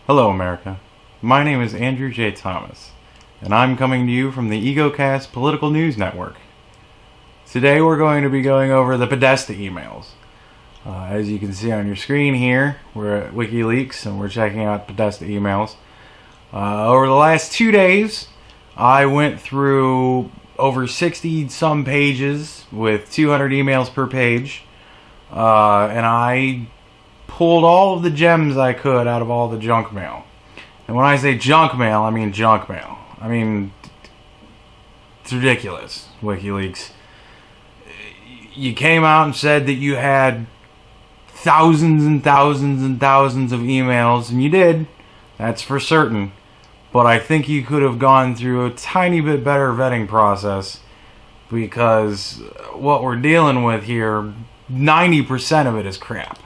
Hello, America. My name is Andrew J. Thomas, and I'm coming to you from the Egocast Political News Network. Today we're going to be going over the Podesta emails. As you can see on your screen here, we're at WikiLeaks and we're checking out Podesta emails. Over the last 2 days, I went through over 60-some pages with 200 emails per page, and I pulled all of the gems I could out of all the junk mail. And when I say junk mail, I mean junk mail. I mean, it's ridiculous, WikiLeaks. You came out and said that you had thousands and thousands and thousands of emails, and you did. That's for certain. But I think you could have gone through a tiny bit better vetting process, because what we're dealing with here, 90% of it is crap.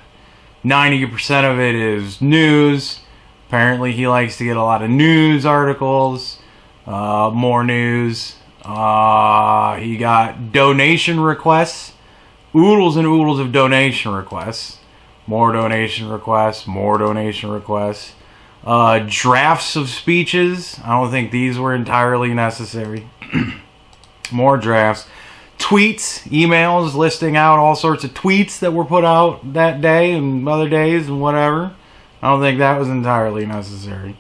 90% of it is news. Apparently he likes to get a lot of news articles, more news. He got donation requests, oodles and oodles of donation requests, more donation requests, more donation requests, drafts of speeches. I don't think these were entirely necessary. More drafts. Tweets, emails listing out all sorts of tweets that were put out that day and other days and whatever. I don't think that was entirely necessary.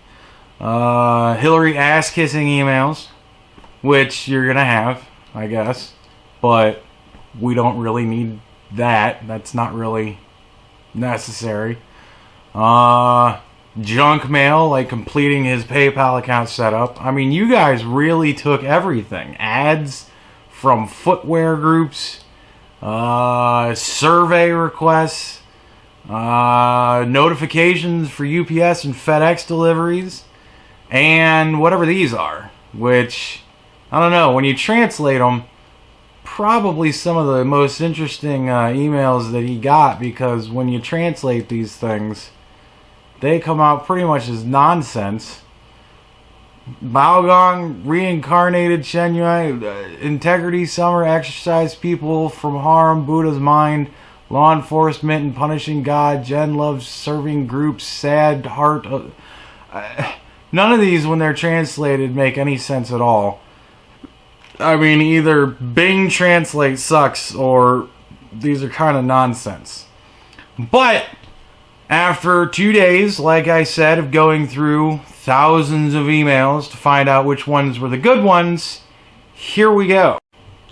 Hillary ass-kissing emails, which you're going to have, I guess. But we don't really need that. That's not really necessary. Junk mail, like completing his PayPal account setup. I mean, you guys really took everything. Ads from footwear groups, survey requests, notifications for UPS and FedEx deliveries, and whatever these are, which, I don't know, when you translate them, probably some of the most interesting emails that he got, because when you translate these things, they come out pretty much as nonsense. Baogong, reincarnated Shenyai, integrity summer exercise people from harm, Buddha's mind, law enforcement and punishing God, Jen loves serving groups, sad heart. None of these, when they're translated, make any sense at all. I mean, either Bing Translate sucks, or these are kind of nonsense. But after 2 days, like I said, of going through thousands of emails to find out which ones were the good ones, here we go.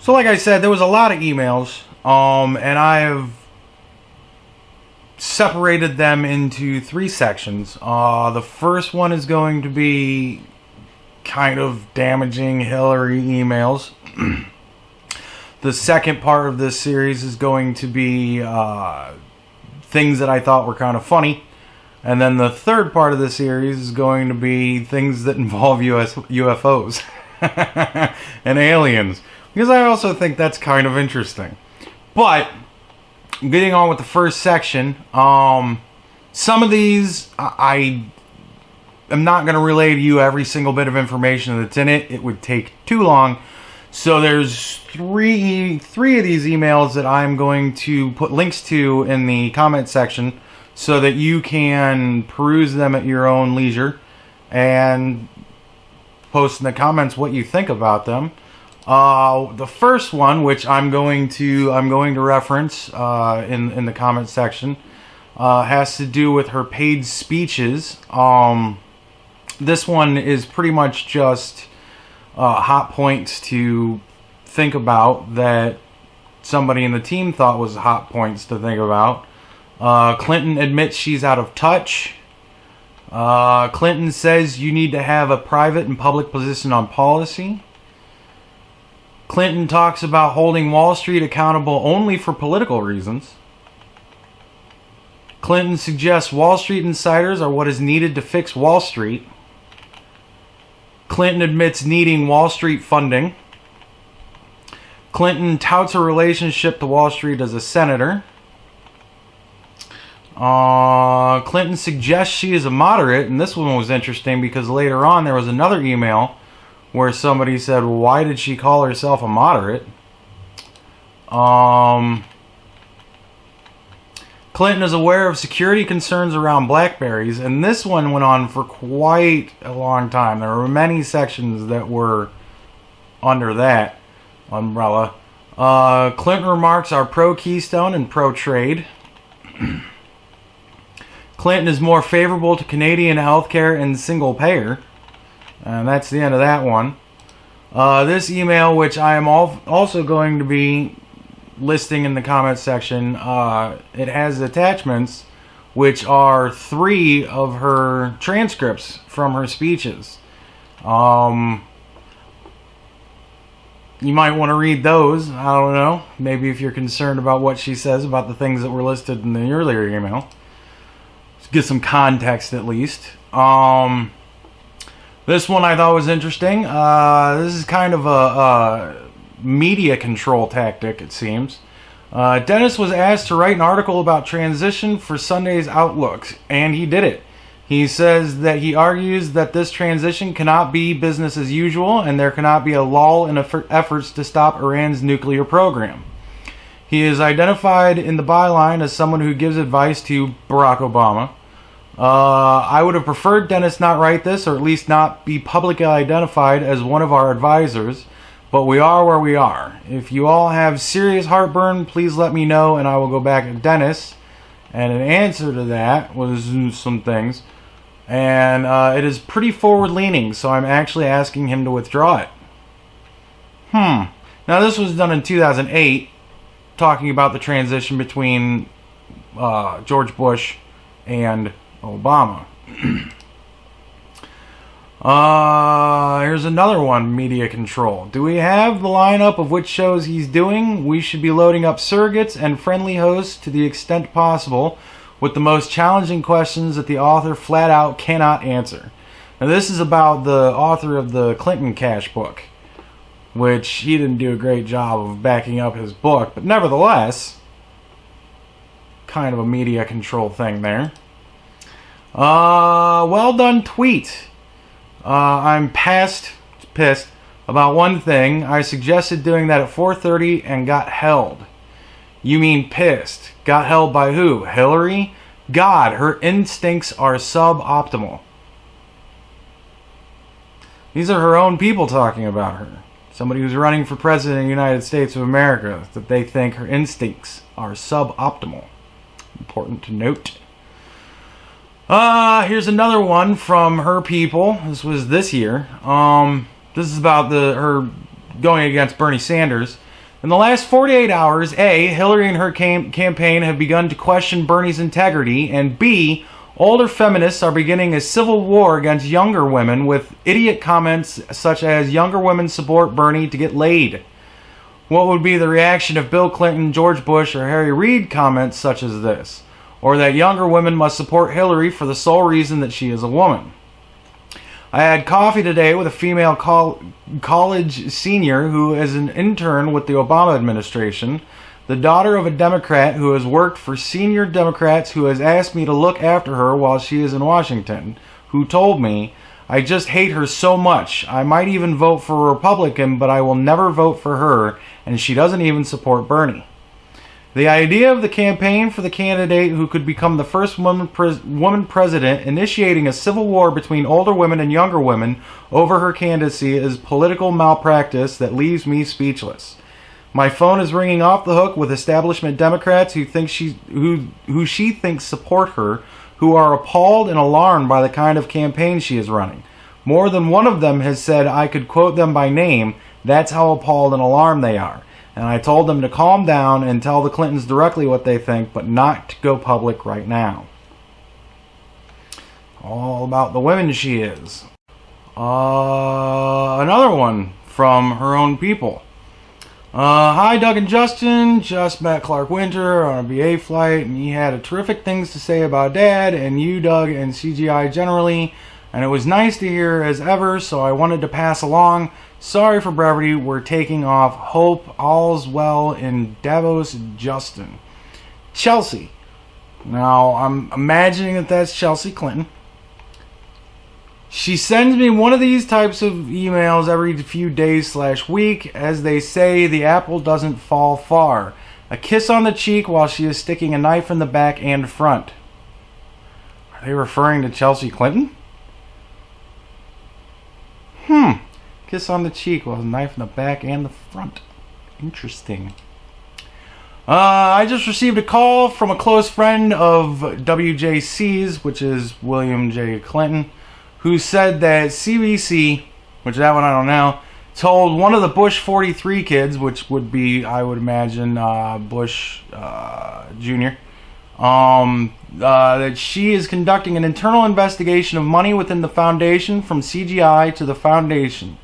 So like I said, there was a lot of emails, and I have separated them into 3 sections. The first one is going to be kind of damaging Hillary emails. The second part of this series is going to be things that I thought were kind of funny. And then the third part of the series is going to be things that involve UFOs and aliens, because I also think that's kind of interesting. But getting on with the first section, some of these I am not going to relay to you every single bit of information that's in it. It would take too long. So there's three of these emails that I'm going to put links to in the comment section, so that you can peruse them at your own leisure and post in the comments what you think about them. The first one, which I'm going to reference in the comment section, has to do with her paid speeches. This one is pretty much just hot points to think about that somebody in the team thought was hot points to think about. Clinton admits she's out of touch. Clinton says you need to have a private and public position on policy. Clinton talks about holding Wall Street accountable only for political reasons. Clinton suggests Wall Street insiders are what is needed to fix Wall Street. Clinton admits needing Wall Street funding. Clinton touts a relationship to Wall Street as a senator. Clinton suggests she is a moderate, and this one was interesting because later on there was another email where somebody said, well, why did she call herself a Clinton is aware of security concerns around Blackberries, and this one went on for quite a long time. There were many sections that were under that umbrella. Clinton remarks are pro-Keystone and pro-trade. Clinton is more favorable to Canadian healthcare and single-payer. And that's the end of that one. This email, which I am also going to be listing in the comments section, it has attachments, which are 3 of her transcripts from her speeches. You might want to read those. I don't know. Maybe if you're concerned about what she says about the things that were listed in the earlier email. Let's get some context at least. This one I thought was interesting. This is kind of a media control tactic, it seems. Dennis was asked to write an article about transition for Sunday's Outlook, and he did it. He says that he argues that this transition cannot be business as usual, and there cannot be a lull in efforts to stop Iran's nuclear program. He is identified in the byline as someone who gives advice to Barack Obama. I would have preferred Dennis not write this, or at least not be publicly identified as one of our advisors, but we are where we are. If you all have serious heartburn, please let me know, and I will go back to Dennis. And an answer to that was some things. And it is pretty forward-leaning, so I'm actually asking him to withdraw it. Now, this was done in 2008, talking about the transition between George Bush and Obama. Here's another one, media control. Do we have the lineup of which shows he's doing? We should be loading up surrogates and friendly hosts to the extent possible with the most challenging questions that the author flat out cannot answer. Now this is about the author of the Clinton Cash book, which he didn't do a great job of backing up his book, but nevertheless, kind of a media control thing there. Well done tweet. I'm pissed about one thing. I suggested doing that at 4:30 and got held. You mean pissed? Got held by who? Hillary? God, her instincts are suboptimal. These are her own people talking about her. Somebody who's running for president of the United States of America, that they think her instincts are suboptimal. Important to note. Here's another one from her people. This was this year. This is about her going against Bernie Sanders. In the last 48 hours, A, Hillary and her campaign have begun to question Bernie's integrity, and B, older feminists are beginning a civil war against younger women with idiot comments such as younger women support Bernie to get laid. What would be the reaction if Bill Clinton, George Bush, or Harry Reid comments such as this? Or that younger women must support Hillary for the sole reason that she is a woman. I had coffee today with a female college senior who is an intern with the Obama administration, the daughter of a Democrat who has worked for senior Democrats who has asked me to look after her while she is in Washington, who told me, I just hate her so much. I might even vote for a Republican, but I will never vote for her, and she doesn't even support Bernie. The idea of the campaign for the candidate who could become the first woman president initiating a civil war between older women and younger women over her candidacy is political malpractice that leaves me speechless. My phone is ringing off the hook with establishment Democrats who she thinks support her, who are appalled and alarmed by the kind of campaign she is running. More than one of them has said I could quote them by name. That's how appalled and alarmed they are. And I told them to calm down and tell the Clintons directly what they think, but not to go public right now. All about the women she is. Another one from her own people. Hi, Doug and Justin. Just met Clark Winter on a BA flight, and he had terrific things to say about Dad and you, Doug, and CGI generally. And it was nice to hear as ever, so I wanted to pass along. Sorry for brevity, we're taking off. Hope all's well in Davos, Justin. Chelsea. Now, I'm imagining that that's Chelsea Clinton. She sends me one of these types of emails every few days/week. As they say, the apple doesn't fall far. A kiss on the cheek while she is sticking a knife in the back and front. Are they referring to Chelsea Clinton? Kiss on the cheek while a knife in the back and the front. Interesting. I just received a call from a close friend of WJC's, which is William J. Clinton, who said that CBC, which that one I don't know, told one of the Bush 43 kids, which would be, I would imagine, Bush Jr., that she is conducting an internal investigation of money within the foundation from CGI to the foundation.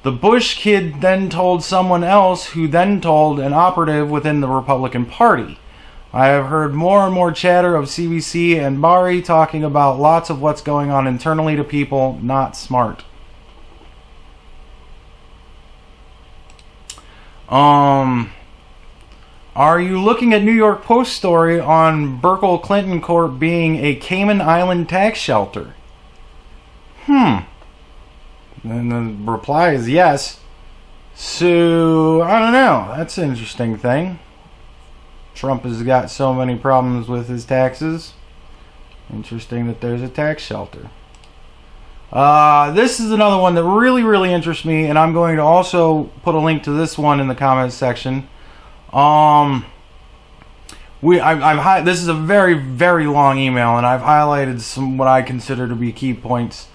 The Bush kid then told someone else, who then told an operative within the Republican Party. I have heard more and more chatter of CBC and Bari talking about lots of what's going on internally to people not smart. Are you looking at New York Post story on Burkle Clinton Court being a Cayman Island tax shelter? And the reply is yes. So, I don't know. That's an interesting thing. Trump has got so many problems with his taxes. Interesting that there's a tax shelter. This is another one that really, really interests me, and I'm going to also put a link to this one in the comments section. This is a very, very long email, and I've highlighted some what I consider to be key points.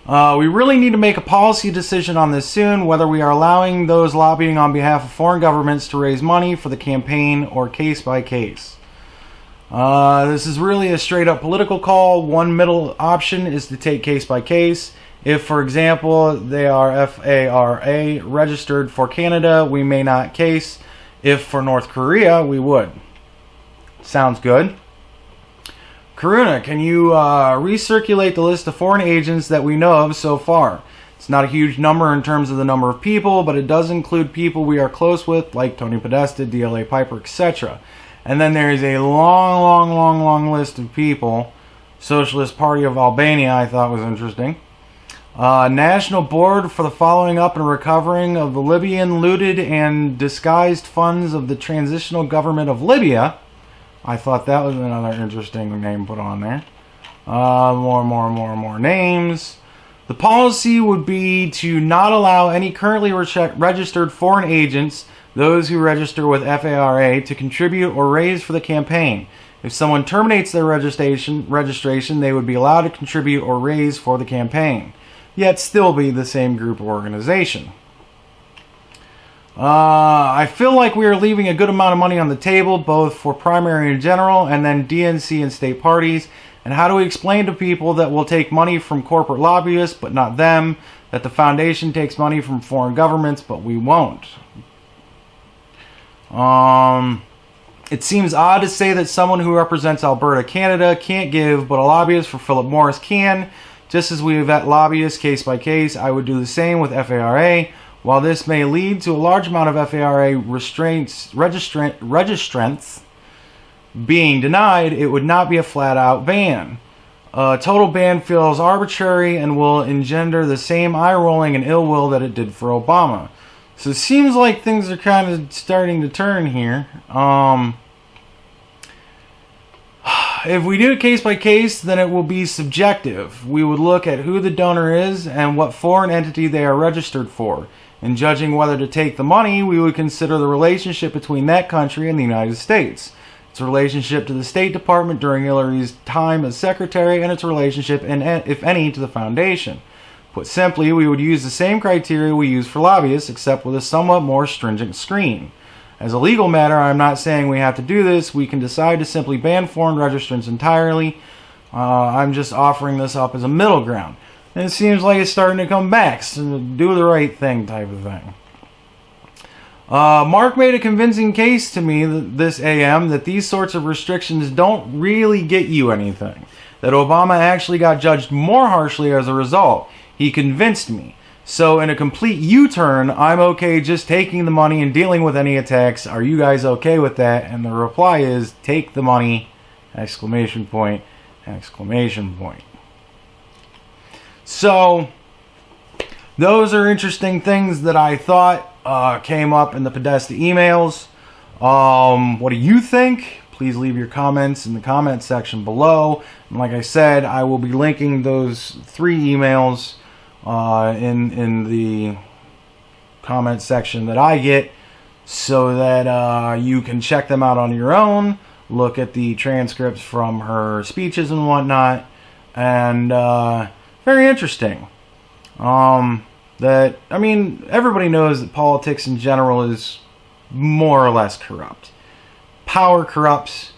We really need to make a policy decision on this soon, whether we are allowing those lobbying on behalf of foreign governments to raise money for the campaign or case by case. This is really a straight up political call. One middle option is to take case by case. If, for example, they are FARA registered for Canada, we may not case. If for North Korea, we would. Sounds good. Karuna, can you recirculate the list of foreign agents that we know of so far? It's not a huge number in terms of the number of people, but it does include people we are close with, like Tony Podesta, DLA Piper, etc. And then there is a long list of people. Socialist Party of Albania, I thought was interesting. National Board for the following up and recovering of the Libyan looted and disguised funds of the Transitional Government of Libya. I thought that was another interesting name put on there. More names. The policy would be to not allow any currently registered foreign agents, those who register with FARA, to contribute or raise for the campaign. If someone terminates their registration, they would be allowed to contribute or raise for the campaign, yet still be the same group or organization. I feel like we are leaving a good amount of money on the table, both for primary in general and then DNC and state parties. And how do we explain to people that we'll take money from corporate lobbyists, but not them? That the foundation takes money from foreign governments, but we won't? It seems odd to say that someone who represents Alberta, Canada can't give, but a lobbyist for Philip Morris can. Just as we vet lobbyists case by case, I would do the same with FARA. While this may lead to a large amount of FARA registrants being denied, it would not be a flat-out ban. A total ban feels arbitrary and will engender the same eye-rolling and ill will that it did for Obama. So it seems like things are kind of starting to turn here. If we do it case by case, then it will be subjective. We would look at who the donor is and what foreign entity they are registered for. In judging whether to take the money, we would consider the relationship between that country and the United States, its relationship to the State Department during Hillary's time as secretary, and its relationship, if any, to the foundation. Put simply, we would use the same criteria we use for lobbyists, except with a somewhat more stringent screen. As a legal matter, I'm not saying we have to do this. We can decide to simply ban foreign registrants entirely. I'm just offering this up as a middle ground. And it seems like it's starting to come back. So do the right thing type of thing. Mark made a convincing case to me this AM that these sorts of restrictions don't really get you anything. That Obama actually got judged more harshly as a result. He convinced me. So in a complete U-turn, I'm okay just taking the money and dealing with any attacks. Are you guys okay with that? And the reply is, take the money, exclamation point, exclamation point. So, those are interesting things that I thought came up in the Podesta emails. What do you think? Please leave your comments in the comment section below. And like I said, I will be linking those 3 emails in the comment section that I get, so that you can check them out on your own, look at the transcripts from her speeches and whatnot, and very interesting. Everybody knows that politics in general is more or less corrupt. Power corrupts.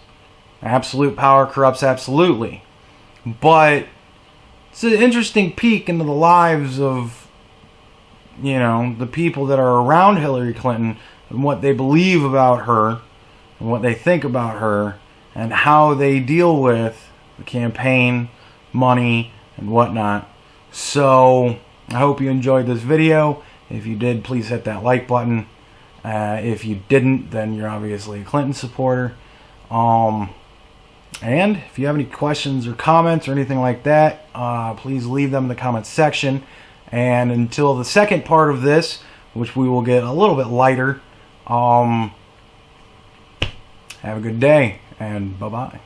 Absolute power corrupts absolutely. But it's an interesting peek into the lives of, the people that are around Hillary Clinton and what they believe about her and what they think about her and how they deal with the campaign, money, and whatnot. So I hope you enjoyed this video. If you did, please hit that like button. If you didn't, then you're obviously a Clinton supporter. And if you have any questions or comments or anything like that, please leave them in the comments section. And until the second part of this, which we will get a little bit lighter, have a good day and bye-bye.